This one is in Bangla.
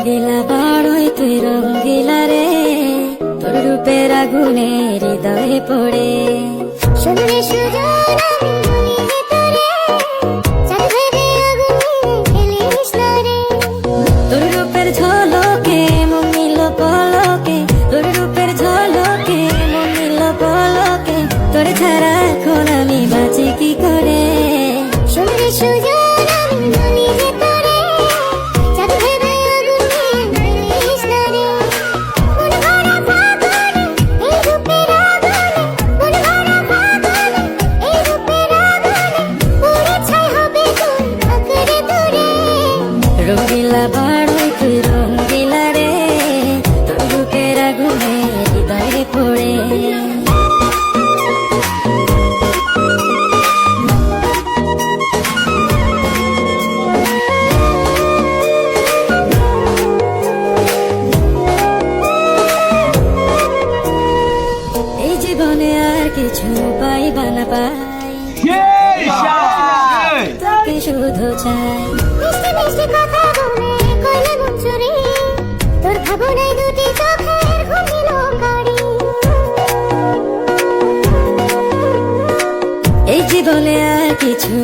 দিলা বড়ই তুই রঙ্গিলা রে, তোর রূপের আগুনে হৃদয়ে পড়ে। শুনলে সুজন আমি বলি যে তোরে, চাঁদ ভেবে আগুনে ফেলিস না রে। তোর রূপের ঝলকে মন নিল পলকে, তোর রূপের ঝলকে মন নিল পলকে, তোর ছাড়া এখন আমি বাঁচি কি করে। শুনলে সুজন আমি বলি যে তোরে, চাঁদ ভেবে আগুনে ফেলিস না রে। মন ভরা ফাগুনে এই রূপের আগুনে, মন ভরা ফাগুনে এই রূপের আগুনে, পুড়ে ছাই হবে তোর আঁকড়ে ধরে। রঙ্গিলা বড়ই তুই রঙ্গিলা রে, তোর রূপের আগুনে হৃদয়ে পড়ে। এই জীবনে আর কিছু পাইবা না পাই, তোকে শুধু চাই। মিষ্টি মিষ্টি কথা বলে কইলে মন চুরি, তোর ভাবনায় দুটি চোখের ঘুম দিল কারি। এই জীবনে আর কিছু